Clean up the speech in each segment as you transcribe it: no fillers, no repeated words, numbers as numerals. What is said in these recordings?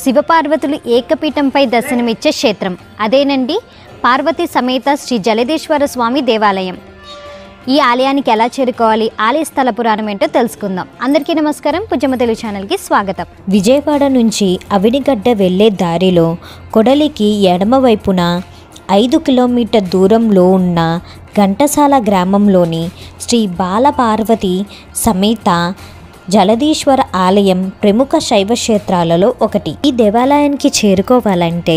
శివపార్వతులు ఏకపీఠంపై దర్శనమిచ్చే క్షేత్రం అదేనండి పార్వతీ సమేత శ్రీ జలదేశ్వర స్వామి దేవాలయం. ఈ ఆలయానికి ఎలా చేరుకోవాలి, ఆలయ స్థల పురాణం ఏంటో తెలుసుకుందాం. అందరికీ నమస్కారం, పుజ్జమ్మ తెలుగు ఛానల్కి స్వాగతం. విజయవాడ నుంచి అవినిగడ్డ వెళ్లే దారిలో కొడలికి ఎడమ వైపున 5 కిలోమీటర్ దూరంలో ఉన్న ఘంటసాల గ్రామంలోని శ్రీ బాలపార్వతి సమేత జలదీశ్వర ఆలయం ప్రముఖ శైవ క్షేత్రాలలో ఒకటి. ఈ దేవాలయానికి చేరుకోవాలంటే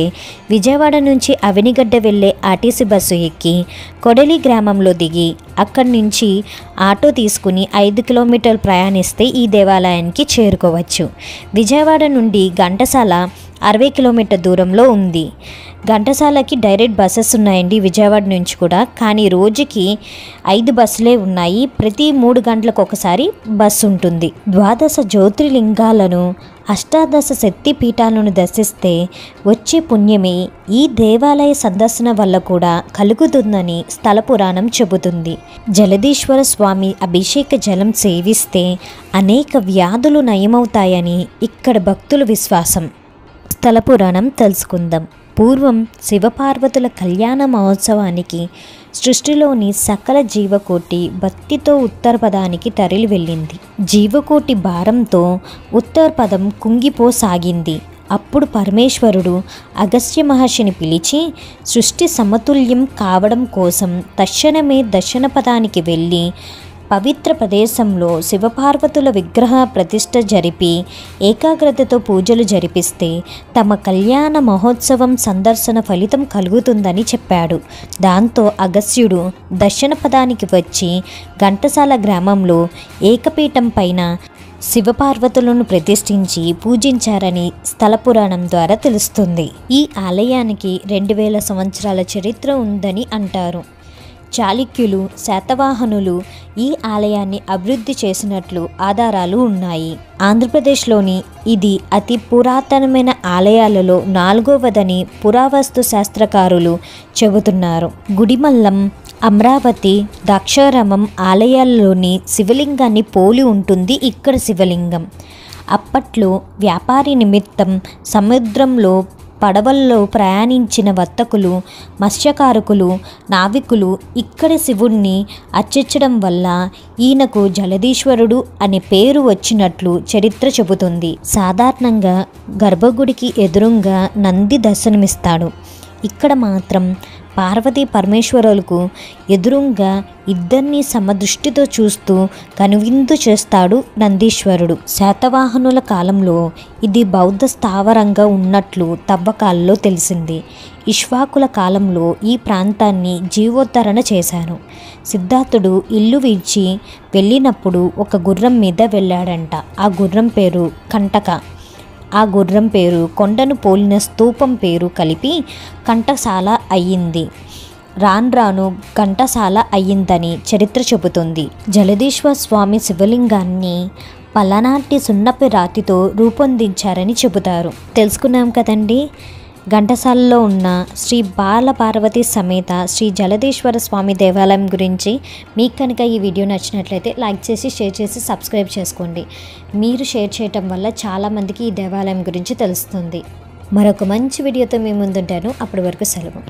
విజయవాడ నుంచి అవినిగడ్డ వెళ్ళే ఆర్టీసీ బస్సు ఎక్కి కొడలి గ్రామంలో దిగి అక్కడి నుంచి ఆటో తీసుకుని 5 కిలోమీటర్లు ప్రయాణిస్తే ఈ దేవాలయానికి చేరుకోవచ్చు. విజయవాడ నుండి ఘంటసాల 60 కిలోమీటర్ దూరంలో ఉంది. ఘంటసాలకి డైరెక్ట్ బస్సెస్ ఉన్నాయండి విజయవాడ నుంచి కూడా, కానీ రోజుకి 5 బస్సులే ఉన్నాయి. ప్రతి 3 గంటలకు ఒకసారి బస్సు ఉంటుంది. 12 జ్యోతిర్లింగాలను, 18 శక్తి పీఠాలను దర్శిస్తే వచ్చే పుణ్యమే ఈ దేవాలయ సందర్శన వల్ల కూడా కలుగుతుందని స్థల పురాణం చెబుతుంది. జలదీశ్వర స్వామి అభిషేక జలం సేవిస్తే అనేక వ్యాధులు నయమవుతాయని ఇక్కడ భక్తుల విశ్వాసం. స్థల పురాణం తెలుసుకుందాం. పూర్వం శివపార్వతుల కళ్యాణ మహోత్సవానికి సృష్టిలోని సకల జీవకోటి భక్తితో ఉత్తరపదానికి తరలి వెళ్ళింది. జీవకోటి భారంతో ఉత్తరపదం కుంగిపోసాగింది. అప్పుడు పరమేశ్వరుడు అగస్త్య మహర్షిని పిలిచి సృష్టి సమతుల్యం కావడం కోసం తక్షణమే దర్శనపదానికి వెళ్ళి పవిత్ర ప్రదేశంలో శివపార్వతుల విగ్రహ ప్రతిష్ఠ జరిపి ఏకాగ్రతతో పూజలు జరిపిస్తే తమ కళ్యాణ మహోత్సవం సందర్శన ఫలితం కలుగుతుందని చెప్పాడు. దాంతో అగస్త్యుడు దర్శనపదానికి వచ్చి ఘంటసాల గ్రామంలో ఏకపీఠం పైన శివపార్వతులను ప్రతిష్ఠించి పూజించారని స్థల పురాణం ద్వారా తెలుస్తుంది. ఈ ఆలయానికి 2000 సంవత్సరాల చరిత్ర ఉందని అంటారు. చాళుక్యులు, శాతవాహనులు ఈ ఆలయాన్ని అభివృద్ధి చేసినట్లు ఆధారాలు ఉన్నాయి. ఆంధ్రప్రదేశ్లోని ఇది అతి పురాతనమైన ఆలయాలలో 4వదని పురావస్తు శాస్త్రకారులు చెబుతున్నారు. గుడిమల్లం, అమరావతి, ద్రాక్షారామం ఆలయాల్లోని శివలింగాన్ని పోలి ఉంటుంది ఇక్కడ శివలింగం. అప్పట్లో వ్యాపారి నిమిత్తం సముద్రంలో పడవల్లో ప్రయాణించిన వర్తకులు, మత్స్యకారకులు, నావికులు ఇక్కడ శివుణ్ణి అర్చించడం వల్ల ఈయనకు జలదీశ్వరుడు అనే పేరు వచ్చినట్లు చరిత్ర చెబుతుంది. సాధారణంగా గర్భగుడికి ఎదురుగా నంది దర్శనమిస్తాడు. ఇక్కడ మాత్రం పార్వతీ పరమేశ్వరులకు ఎదురుగా ఇద్దరిని సమదృష్టితో చూస్తూ కనువిందు చేస్తాడు నందీశ్వరుడు. శాతవాహనుల కాలంలో ఇది బౌద్ధ స్థావరంగా ఉన్నట్లు తవ్వకాల్లో తెలిసింది. ఇక్ష్వాకుల కాలంలో ఈ ప్రాంతాన్ని జీవోద్ధరణ చేశారు. సిద్ధార్థుడు ఇల్లు విడిచి వెళ్ళినప్పుడు ఒక గుర్రం మీద వెళ్ళాడంట. ఆ గుర్రం పేరు కంటక. ఆ గుర్రం పేరు కొండను పోలిన స్తూపం పేరు కలిపి కంఠశాల అయ్యింది. రాను ఘంటసాల అయ్యిందని చరిత్ర చెబుతుంది. జలదీశ్వర స్వామి శివలింగాన్ని పలనాటి సున్నపు రాతితో రూపొందించారని చెబుతారు. తెలుసుకున్నాం కదండి ఘంటసాలలో ఉన్న శ్రీ బాలపార్వతి సమేత శ్రీ జలదేశ్వర స్వామి దేవాలయం గురించి. మీకు కనుక ఈ వీడియో నచ్చినట్లయితే లైక్ చేసి, షేర్ చేసి, సబ్స్క్రైబ్ చేసుకోండి. మీరు షేర్ చేయటం వల్ల చాలామందికి ఈ దేవాలయం గురించి తెలుస్తుంది. మరొక మంచి వీడియోతో మీ ముందుంటాను. అప్పటి వరకు సెలవు.